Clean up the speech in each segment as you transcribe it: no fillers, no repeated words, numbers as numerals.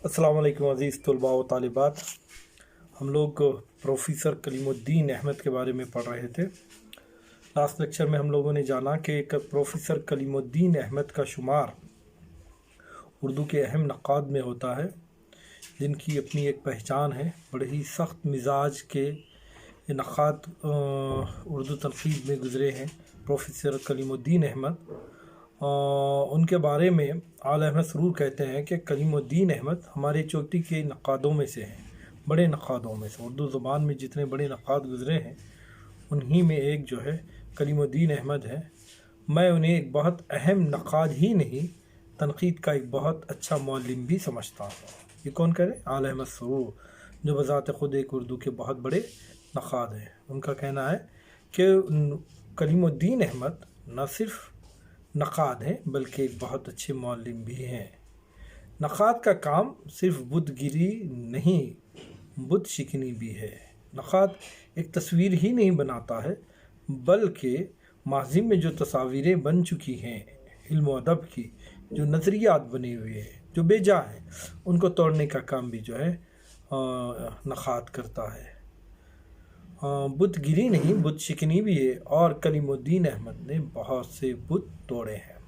السلام علیکم عزیز طلباء و طالبات. ہم لوگ پروفیسر کلیم الدین احمد کے بارے میں پڑھ رہے تھے. لاسٹ لیکچر میں ہم لوگوں نے جانا کہ پروفیسر کلیم الدین احمد کا شمار اردو کے اہم نقاد میں ہوتا ہے، جن کی اپنی ایک پہچان ہے. بڑے ہی سخت مزاج کے نقاد اردو تنقید میں گزرے ہیں پروفیسر کلیم الدین احمد. ان کے بارے میں اعلیٰ احمد سرور کہتے ہیں کہ کلیم الدین احمد ہمارے چوٹی کے نقادوں میں سے ہیں، بڑے نقادوں میں سے. اردو زبان میں جتنے بڑے نقاد گزرے ہیں انہی میں ایک جو ہے کلیم الدین احمد ہے. میں انہیں ایک بہت اہم نقاد ہی نہیں، تنقید کا ایک بہت اچھا معلم بھی سمجھتا ہوں. یہ کون کرے؟ اعلیٰ احمد سرور، جو بذات خود ایک اردو کے بہت بڑے نقاد ہیں. ان کا کہنا ہے کہ کلیم الدین احمد نہ صرف نقاد ہیں بلکہ ایک بہت اچھے معلم بھی ہیں. نقاد کا کام صرف بت گیری نہیں، بت شکنی بھی ہے. نقاد ایک تصویر ہی نہیں بناتا ہے بلکہ ماضی میں جو تصاویریں بن چکی ہیں علم و ادب کی، جو نظریات بنے ہوئے ہیں جو بے جا ہیں، ان کو توڑنے کا کام بھی جو ہے نقاد کرتا ہے. بت گیری نہیں، بت شکنی بھی ہے، اور کلیم الدین احمد نے بہت سے بت توڑے ہیں.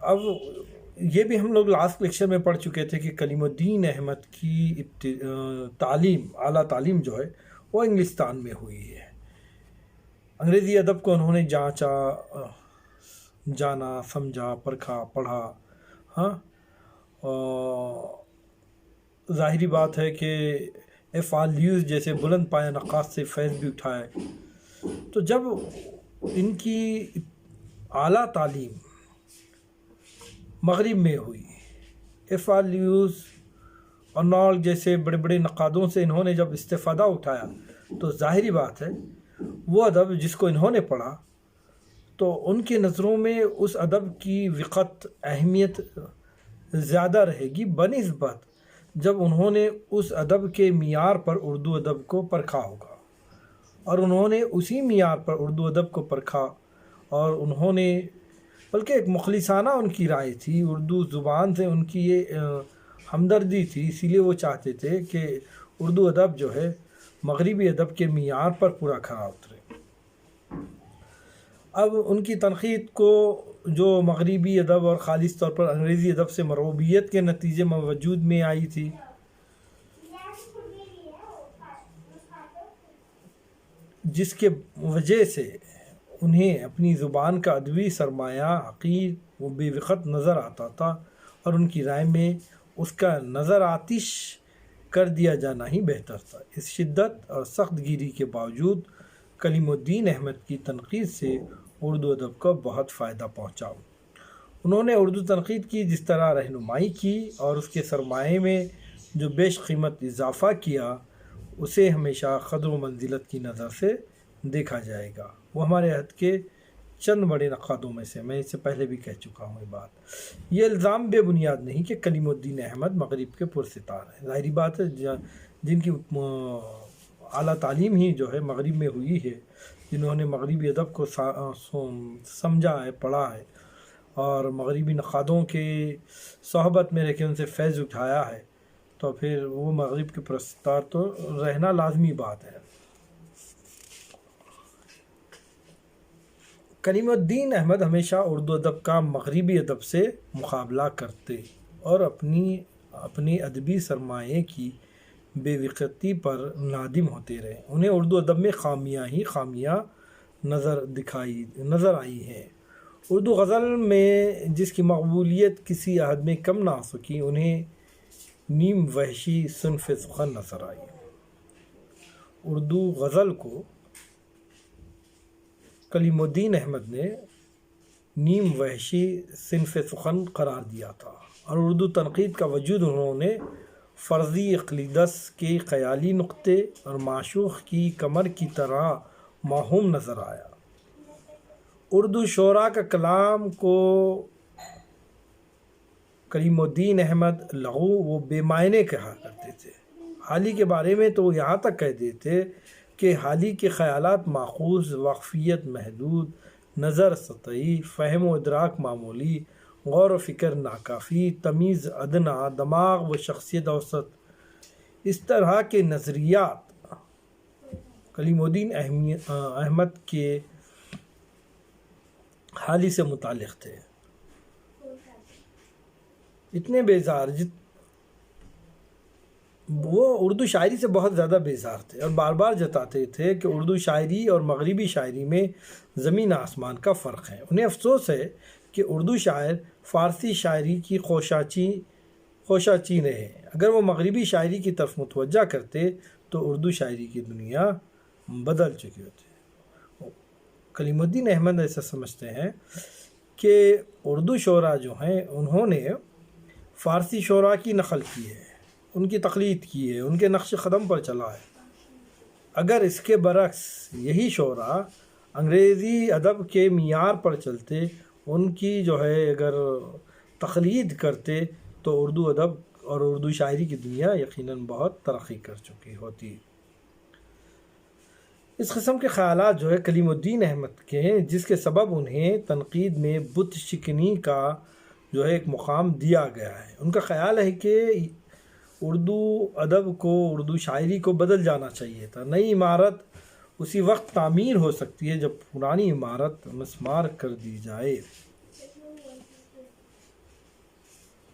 اب یہ بھی ہم لوگ لاسٹ لیکچر میں پڑھ چکے تھے کہ کلیم الدین احمد کی تعلیم، اعلیٰ تعلیم جو ہے وہ انگلستان میں ہوئی ہے. انگریزی ادب کو انہوں نے جانچا، جانا، سمجھا، پرکھا، پڑھا. ظاہری بات ہے کہ ایف.آر. لیوز جیسے بلند پایہ نقاد سے فیض بھی اٹھائے. تو جب ان کی اعلیٰ تعلیم مغرب میں ہوئی، ایف.آر. لیوز اور نال جیسے بڑے بڑے نقادوں سے انہوں نے جب استفادہ اٹھایا، تو ظاہری بات ہے وہ ادب جس کو انہوں نے پڑھا تو ان کی نظروں میں اس ادب کی وقت، اہمیت زیادہ رہے گی بنسبت جب انہوں نے اس ادب کے معیار پر اردو ادب کو پرکھا ہوگا. اور انہوں نے اسی معیار پر اردو ادب کو پرکھا، اور انہوں نے بلکہ ایک مخلصانہ ان کی رائے تھی، اردو زبان سے ان کی یہ ہمدردی تھی، اسی لیے وہ چاہتے تھے کہ اردو ادب جو ہے مغربی ادب کے معیار پر پورا کھرا اترے. اب ان کی تنقید کو جو مغربی ادب اور خالص طور پر انگریزی ادب سے مرعوبیت کے نتیجے میں وجود میں آئی تھی، جس کے وجہ سے انہیں اپنی زبان کا ادبی سرمایہ حقیر و بے وقت نظر آتا تھا، اور ان کی رائے میں اس کا نظر آتش کر دیا جانا ہی بہتر تھا. اس شدت اور سخت گیری کے باوجود کلیم الدین احمد کی تنقید سے اردو ادب کو بہت فائدہ پہنچا. انہوں نے اردو تنقید کی جس طرح رہنمائی کی اور اس کے سرمایے میں جو بیش قیمت اضافہ کیا، اسے ہمیشہ قدر و منزلت کی نظر سے دیکھا جائے گا. وہ ہمارے عہد کے چند بڑے نقادوں میں سے، میں اس سے پہلے بھی کہہ چکا ہوں یہ بات. یہ الزام بے بنیاد نہیں کہ کلیم الدین احمد مغرب کے پرستار ہیں. ظاہری بات ہے جن کی اعلیٰ تعلیم ہی جو ہے مغرب میں ہوئی ہے، جنہوں نے مغربی ادب کو سمجھا ہے، پڑھا ہے، اور مغربی نقادوں کے صحبت میں رہ کے ان سے فیض اٹھایا ہے، تو پھر وہ مغرب کے پرستار تو رہنا لازمی بات ہے. کلیم الدین احمد ہمیشہ اردو ادب کا مغربی ادب سے مقابلہ کرتے اور اپنی ادبی سرمایے کی بے وقتی پر نادم ہوتے رہے. انہیں اردو ادب میں خامیاں ہی خامیاں نظر آئی ہیں. اردو غزل میں جس کی مقبولیت کسی عہد میں کم نہ ہو سکی، انہیں نیم وحشی صنف سخن نظر آئی. اردو غزل کو کلیم الدین احمد نے نیم وحشی صنف سخن قرار دیا تھا، اور اردو تنقید کا وجود انہوں نے فرضی اقلیدس کے خیالی نقطے اور معشوق کی کمر کی طرح موہوم نظر آیا. اردو شعراء کا کلام کو کلیم الدین احمد لغو و بے معنی کہا کرتے تھے. حالی کے بارے میں تو یہاں تک کہہ دیتے کہ حالی کے خیالات ماخوذ، واقفیت محدود، نظر سطحی، فہم و ادراک معمولی، غور و فکر ناکافی، تمیز ادنا، دماغ و شخصیت اوسط، اس طرح کے نظریات کلیم الدین احمد کے حالی سے متعلق تھے۔ اتنے بیزار وہ اردو شاعری سے بہت زیادہ بیزار تھے اور بار بار جتاتے تھے کہ اردو شاعری اور مغربی شاعری میں زمین آسمان کا فرق ہے۔ انہیں افسوس ہے کہ اردو شاعر فارسی شاعری کی خوشاچین رہے۔ اگر وہ مغربی شاعری کی طرف متوجہ کرتے تو اردو شاعری کی دنیا بدل چکی ہوتی۔ کلیم الدین احمد ایسا سمجھتے ہیں کہ اردو شعراء جو ہیں انہوں نے فارسی شعراء کی نقل کی ہے، ان کی تقلید کی ہے، ان کے نقش قدم پر چلا ہے۔ اگر اس کے برعکس یہی شعراء انگریزی ادب کے معیار پر چلتے، ان کی اگر تقلید کرتے تو اردو ادب اور اردو شاعری کی دنیا یقیناً بہت ترقی کر چکی ہوتی۔ اس قسم کے خیالات کلیم الدین احمد کے ہیں، جس کے سبب انہیں تنقید میں بت شکنی کا ایک مقام دیا گیا ہے۔ ان کا خیال ہے کہ اردو ادب کو، اردو شاعری کو بدل جانا چاہیے تھا۔ نئی عمارت اسی وقت تعمیر ہو سکتی ہے جب پرانی عمارت مسمار کر دی جائے۔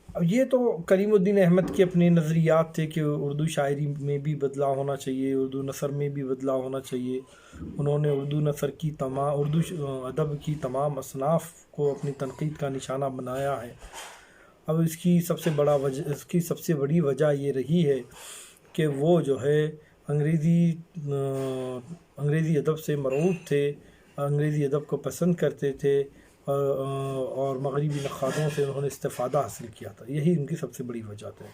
اب یہ تو کلیم الدین احمد کے اپنے نظریات تھے کہ اردو شاعری میں بھی بدلاؤ ہونا چاہیے، اردو نثر میں بھی بدلاؤ ہونا چاہیے۔ انہوں نے اردو نثر کی اردو ادب کی تمام اصناف کو اپنی تنقید کا نشانہ بنایا ہے۔ اب اس کی سب سے بڑی وجہ یہ رہی ہے کہ وہ انگریزی ادب سے مرعوب تھے، انگریزی ادب کو پسند کرتے تھے اور مغربی نقادوں سے انہوں نے استفادہ حاصل کیا تھا۔ یہی ان کی سب سے بڑی وجہ ہے۔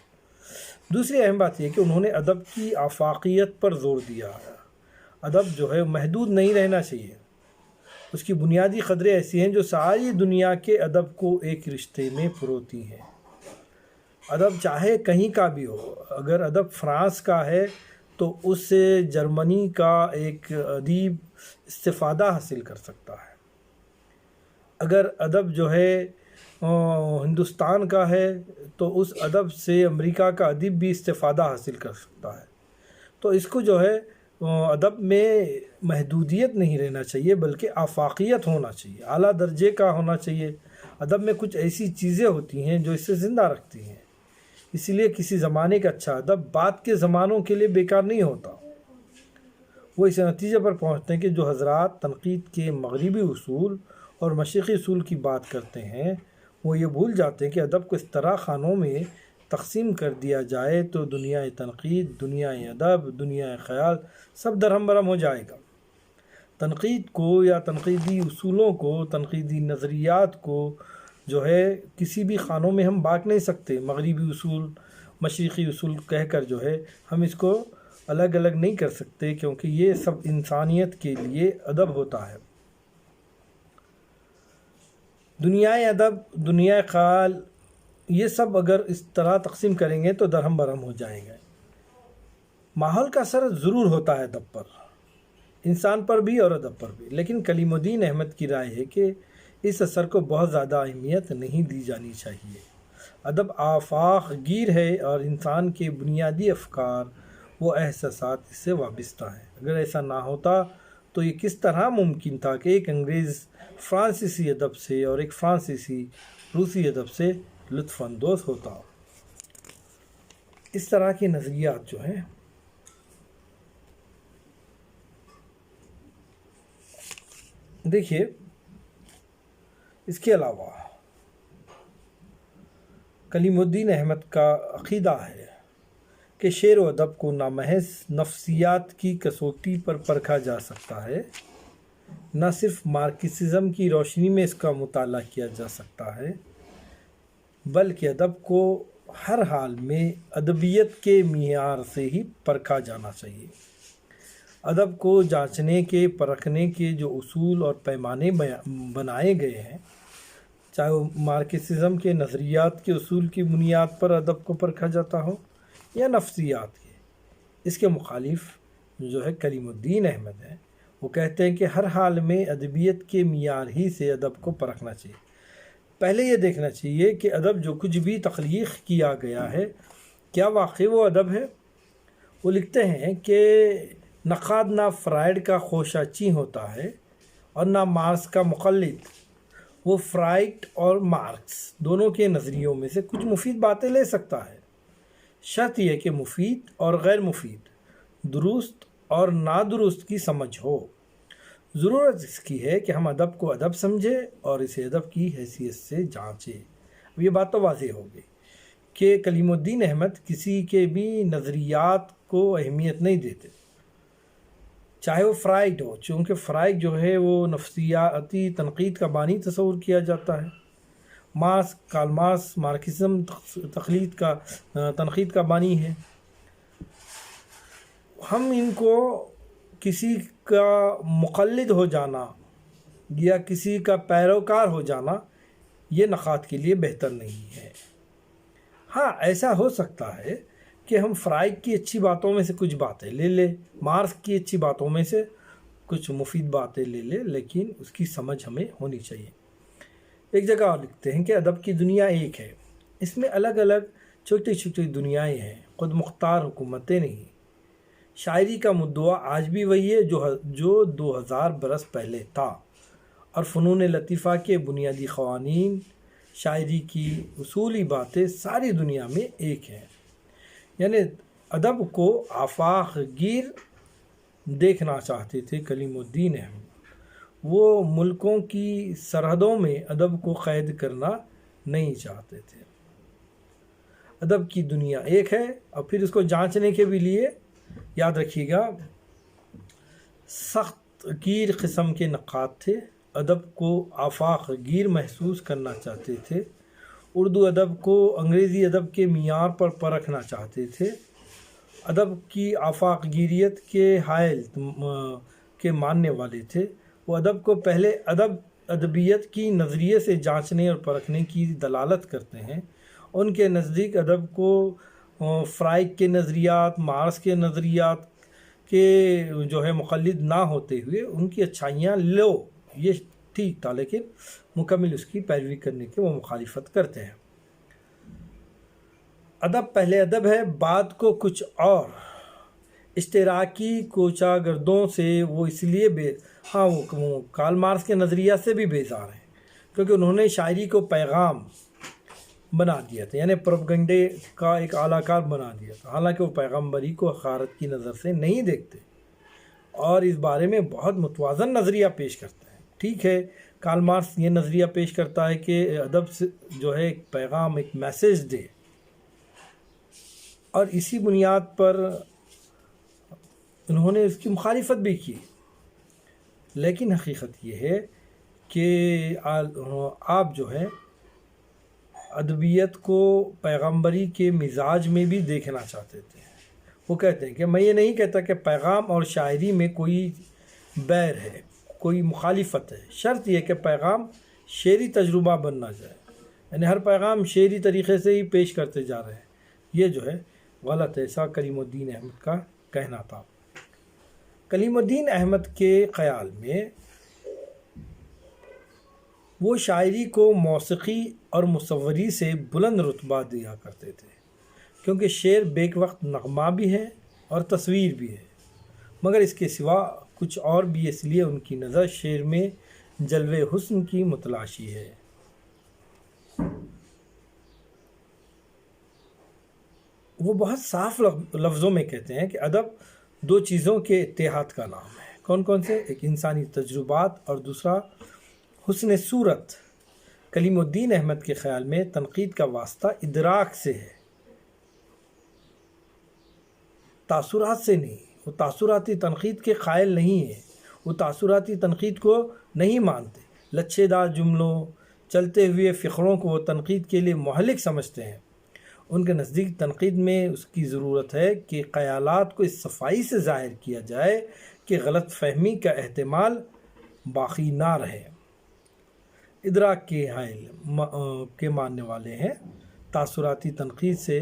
دوسری اہم بات یہ کہ انہوں نے ادب کی آفاقیت پر زور دیا ہے۔ ادب محدود نہیں رہنا چاہیے۔ اس کی بنیادی قدریں ایسی ہیں جو ساری دنیا کے ادب کو ایک رشتے میں پروتی ہیں۔ ادب چاہے کہیں کا بھی ہو، اگر ادب فرانس کا ہے تو اس سے جرمنی کا ایک ادیب استفادہ حاصل کر سکتا ہے۔ اگر ادب ہندوستان کا ہے تو اس ادب سے امریکہ کا ادیب بھی استفادہ حاصل کر سکتا ہے۔ تو اس کو ادب میں محدودیت نہیں رہنا چاہیے بلکہ آفاقیت ہونا چاہیے، اعلیٰ درجے کا ہونا چاہیے۔ ادب میں کچھ ایسی چیزیں ہوتی ہیں جو اسے زندہ رکھتی ہیں، اسی لیے کسی زمانے کا اچھا ادب بعد کے زمانوں کے لیے بیکار نہیں ہوتا۔ وہ اس نتیجے پر پہنچتے ہیں کہ جو حضرات تنقید کے مغربی اصول اور مشرقی اصول کی بات کرتے ہیں وہ یہ بھول جاتے ہیں کہ ادب کو اس طرح خانوں میں تقسیم کر دیا جائے تو دنیا تنقید، دنیا ادب، دنیا خیال سب درہم برہم ہو جائے گا۔ تنقید کو یا تنقیدی اصولوں کو، تنقیدی نظریات کو کسی بھی خانوں میں ہم بانٹ نہیں سکتے۔ مغربی اصول، مشرقی اصول کہہ کر ہم اس کو الگ الگ نہیں کر سکتے، کیونکہ یہ سب انسانیت کے لیے ادب ہوتا ہے۔ دنیا ادب، دنیا خیال، یہ سب اگر اس طرح تقسیم کریں گے تو درہم برہم ہو جائیں گے۔ ماحول کا اثر ضرور ہوتا ہے ادب پر، انسان پر بھی اور ادب پر بھی، لیکن کلیم الدین احمد کی رائے ہے کہ اس اثر کو بہت زیادہ اہمیت نہیں دی جانی چاہیے۔ ادب آفاق گیر ہے اور انسان کے بنیادی افکار و احساسات اس سے وابستہ ہیں۔ اگر ایسا نہ ہوتا تو یہ کس طرح ممکن تھا کہ ایک انگریز فرانسیسی ادب سے اور ایک فرانسیسی روسی ادب سے لطف اندوز ہوتا۔ اس طرح کے نظریات ہیں دیکھیے، اس کے علاوہ کلیم الدین احمد کا عقیدہ ہے کہ شعر و ادب کو نہ محض نفسیات کی کسوٹی پر پرکھا جا سکتا ہے، نہ صرف مارکسزم کی روشنی میں اس کا مطالعہ کیا جا سکتا ہے، بلکہ ادب کو ہر حال میں ادبیت کے معیار سے ہی پرکھا جانا چاہیے۔ ادب کو جانچنے کے، پرکھنے کے جو اصول اور پیمانے بنائے گئے ہیں، چاہے وہ مارکسزم کے نظریات کے اصول کی بنیاد پر ادب کو پرکھا جاتا ہو یا نفسیات کے، اس کے مخالف کلیم الدین احمد ہیں۔ وہ کہتے ہیں کہ ہر حال میں ادبیت کے معیار ہی سے ادب کو پرکھنا چاہیے۔ پہلے یہ دیکھنا چاہیے کہ ادب جو کچھ بھی تخلیق کیا گیا ہے کیا واقعی وہ ادب ہے۔ وہ لکھتے ہیں کہ نقاد نہ فرائڈ کا خوشہ چیں ہوتا ہے اور نہ مارکس کا مقلد، وہ فرائڈ اور مارکس دونوں کے نظریوں میں سے کچھ مفید باتیں لے سکتا ہے، شرط یہ کہ مفید اور غیر مفید، درست اور نادرست کی سمجھ ہو۔ ضرورت اس کی ہے کہ ہم ادب کو ادب سمجھیں اور اسے ادب کی حیثیت سے جانچیں۔ اب یہ بات تو واضح ہو گئی کہ کلیم الدین احمد کسی کے بھی نظریات کو اہمیت نہیں دیتے، چاہے وہ فرائڈ ہو، چونکہ فرائڈ جو ہے وہ نفسیاتی تنقید کا بانی تصور کیا جاتا ہے، کارل مارکس مارکسزم تنقید کا بانی ہے۔ ہم ان کو کسی کا مقلد ہو جانا یا کسی کا پیروکار ہو جانا یہ نقاد کے لیے بہتر نہیں ہے۔ ہاں ایسا ہو سکتا ہے کہ ہم فرائڈ کی اچھی باتوں میں سے کچھ باتیں لے لیں، مارکس کی اچھی باتوں میں سے کچھ مفید باتیں لے لیں، لیکن اس کی سمجھ ہمیں ہونی چاہیے۔ ایک جگہ اور لکھتے ہیں کہ ادب کی دنیا ایک ہے، اس میں الگ الگ چھوٹی چھوٹی دنیایں ہیں، خود مختار حکومتیں نہیں۔ شاعری کا مدعا آج بھی وہی ہے جو 2000 برس پہلے تھا، اور فنون لطیفہ کے بنیادی قوانین، شاعری کی اصولی باتیں ساری دنیا میں ایک ہیں۔ یعنی ادب کو آفاق گیر دیکھنا چاہتے تھے کلیم الدین احمد، وہ ملکوں کی سرحدوں میں ادب کو قید کرنا نہیں چاہتے تھے۔ ادب کی دنیا ایک ہے، اور پھر اس کو جانچنے کے بھی لیے یاد رکھیے گا سخت گیر قسم کے نقاد تھے، ادب کو آفاق گیر محسوس کرنا چاہتے تھے، اردو ادب کو انگریزی ادب کے معیار پر پرکھنا چاہتے تھے، ادب کی آفاق گیریت کے حائل کے ماننے والے تھے۔ وہ ادب کو پہلے ادبیت کی نظریے سے جانچنے اور پرکھنے کی دلالت کرتے ہیں۔ ان کے نزدیک ادب کو فرائڈ کے نظریات، مارکس کے نظریات کے جو ہے مقلد نہ ہوتے ہوئے ان کی اچھائیاں لو، یہ ٹھیک تھا، لیکن مکمل اس کی پیروی کرنے کے وہ مخالفت کرتے ہیں۔ ادب پہلے ادب ہے، بعد کو کچھ اور۔ اشتراکی کوچہ گردوں سے وہ اس لیے وہ کارل مارکس کے نظریہ سے بھی بیزار ہیں کیونکہ انہوں نے شاعری کو پیغام بنا دیا تھا، یعنی پروپیگنڈے کا ایک اعلیٰ کار بنا دیا تھا، حالانکہ وہ پیغمبری کو حقارت کی نظر سے نہیں دیکھتے اور اس بارے میں بہت متوازن نظریہ پیش کرتے ہیں۔ ٹھیک ہے، کارل مارکس یہ نظریہ پیش کرتا ہے کہ ادب سے جو ہے ایک پیغام، ایک میسیج دے، اور اسی بنیاد پر انہوں نے اس کی مخالفت بھی کی، لیکن حقیقت یہ ہے کہ آپ جو ہے ادبیت کو پیغمبری کے مزاج میں بھی دیکھنا چاہتے تھے۔ وہ کہتے ہیں کہ میں یہ نہیں کہتا کہ پیغام اور شاعری میں کوئی بیر ہے، کوئی مخالفت ہے، شرط یہ کہ پیغام شعری تجربہ بننا جائے، یعنی ہر پیغام شعری طریقے سے ہی پیش کرتے جا رہے ہیں، یہ جو ہے غلط ہے۔ ایسا کلیم الدین احمد کا کہنا تھا۔ کلیم الدین احمد کے خیال میں وہ شاعری کو موسیقی اور مصوری سے بلند رتبہ دیا کرتے تھے، کیونکہ شعر بیک وقت نغمہ بھی ہے اور تصویر بھی ہے، مگر اس کے سوا کچھ اور بھی، اس لیے ان کی نظر شعر میں جلوے حسن کی متلاشی ہے۔ وہ بہت صاف لفظوں میں کہتے ہیں کہ ادب دو چیزوں کے اتحاد کا نام ہے۔ کون کون سے؟ ایک انسانی تجربات اور دوسرا حسن صورت۔ کلیم الدین احمد کے خیال میں تنقید کا واسطہ ادراک سے ہے، تاثرات سے نہیں۔ وہ تاثراتی تنقید کے قائل نہیں ہیں، وہ تاثراتی تنقید کو نہیں مانتے۔ لچھے دار جملوں، چلتے ہوئے فقروں کو وہ تنقید کے لیے مہلک سمجھتے ہیں۔ ان کے نزدیک تنقید میں اس کی ضرورت ہے کہ خیالات کو اس صفائی سے ظاہر کیا جائے کہ غلط فہمی کا احتمال باقی نہ رہے۔ ادراک کے حائل کے ماننے والے ہیں، تاثراتی تنقید سے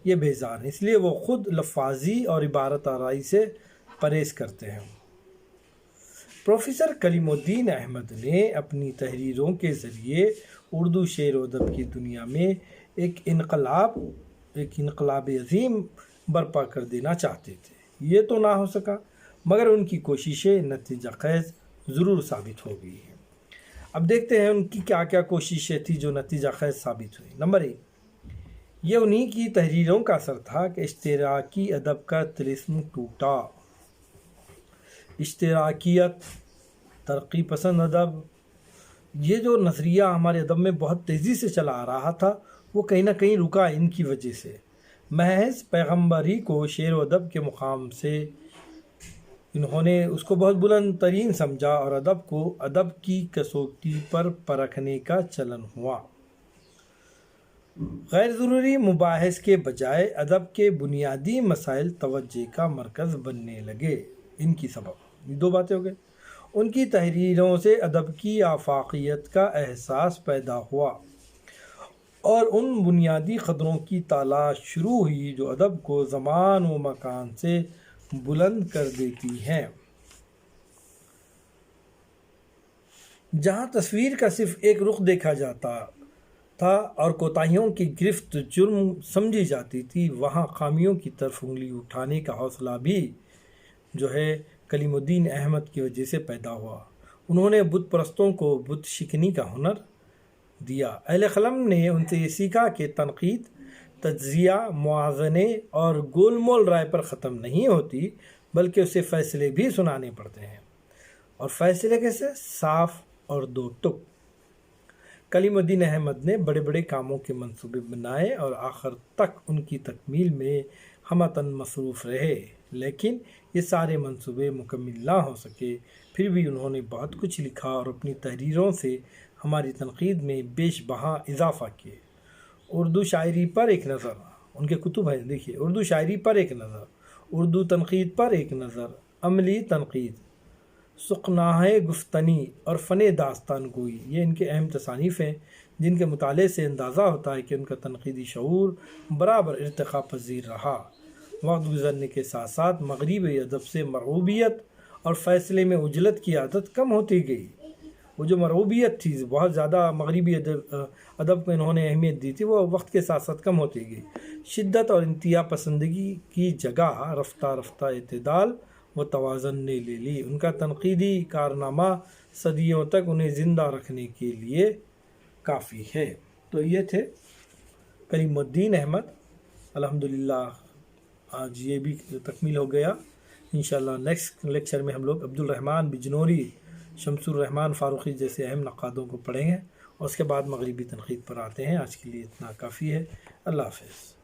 یہ بیزار ہیں، اس لیے وہ خود لفاظی اور عبارت آرائی سے پرہیز کرتے ہیں۔ پروفیسر کلیم الدین احمد نے اپنی تحریروں کے ذریعے اردو شعر و ادب کی دنیا میں ایک انقلاب عظیم برپا کر دینا چاہتے تھے۔ یہ تو نہ ہو سکا، مگر ان کی کوششیں نتیجہ خیز ضرور ثابت ہو گئی ہیں۔ اب دیکھتے ہیں ان کی کیا کیا کوششیں تھیں جو نتیجہ خیز ثابت ہوئی۔ نمبر 1، یہ انہی کی تحریروں کا اثر تھا کہ اشتراکی ادب کا طلسم ٹوٹا۔ اشتراکیت، ترقی پسند ادب، یہ جو نظریہ ہمارے ادب میں بہت تیزی سے چلا آ رہا تھا، وہ کہیں نہ کہیں رکا ان کی وجہ سے۔ محض پیغمبری کو شعر و ادب کے مقام سے انہوں نے اس کو بہت بلند ترین سمجھا اور ادب کو ادب کی کسوٹی پر پرکھنے کا چلن ہوا۔ غیر ضروری مباحث کے بجائے ادب کے بنیادی مسائل توجہ کا مرکز بننے لگے۔ ان کی سبب یہ 2 باتیں ہو گئی۔ ان کی تحریروں سے ادب کی آفاقیت کا احساس پیدا ہوا اور ان بنیادی قدروں کی تلاش شروع ہوئی جو ادب کو زمان و مکان سے بلند کر دیتی ہیں۔ جہاں تصویر کا صرف ایک رخ دیکھا جاتا تھا اور کوتاہیوں کی گرفت جرم سمجھی جاتی تھی، وہاں خامیوں کی طرف انگلی اٹھانے کا حوصلہ بھی جو ہے کلیم الدین احمد کی وجہ سے پیدا ہوا۔ انہوں نے بت پرستوں کو بت شکنی کا ہنر دیا۔ اہل قلم نے ان سے یہ سیکھا کہ تنقید، تجزیہ، موازنے اور گول مول رائے پر ختم نہیں ہوتی، بلکہ اسے فیصلے بھی سنانے پڑتے ہیں، اور فیصلے کیسے؟ صاف اور 2 ٹک۔ کلیم الدین احمد نے بڑے بڑے کاموں کے منصوبے بنائے اور آخر تک ان کی تکمیل میں ہمتاً مصروف رہے، لیکن یہ سارے منصوبے مکمل نہ ہو سکے۔ پھر بھی انہوں نے بہت کچھ لکھا اور اپنی تحریروں سے ہماری تنقید میں بیش بہا اضافہ کیے۔ اردو شاعری پر ایک نظر، ان کے کتب ہیں، دیکھیے، اردو شاعری پر ایک نظر، اردو تنقید پر ایک نظر، عملی تنقید، سخنانہ گفتنی اور فن داستان گوئی، یہ ان کے اہم تصانیف ہیں جن کے مطالعے سے اندازہ ہوتا ہے کہ ان کا تنقیدی شعور برابر ارتقاء پذیر رہا۔ وقت گزرنے کے ساتھ ساتھ مغربی ادب سے مرغوبیت اور فیصلے میں عجلت کی عادت کم ہوتی گئی۔ وہ جو مرغوبیت تھی، بہت زیادہ مغربی ادب کو انہوں نے اہمیت دی تھی، وہ وقت کے ساتھ ساتھ کم ہوتی گئی۔ شدت اور انتہا پسندگی کی جگہ رفتہ رفتہ اعتدال و توازن نے لے لی۔ ان کا تنقیدی کارنامہ صدیوں تک انہیں زندہ رکھنے کے لیے کافی ہے۔ تو یہ تھے کلیم الدین احمد۔ الحمدللہ آج یہ بھی تکمیل ہو گیا۔ انشاءاللہ نیکسٹ لیکچر میں ہم لوگ عبدالرحمن بجنوری، شمس الرحمن فاروقی جیسے اہم نقادوں کو پڑھیں گے، اور اس کے بعد مغربی تنقید پر آتے ہیں۔ آج کے لیے اتنا کافی ہے۔ اللہ حافظ۔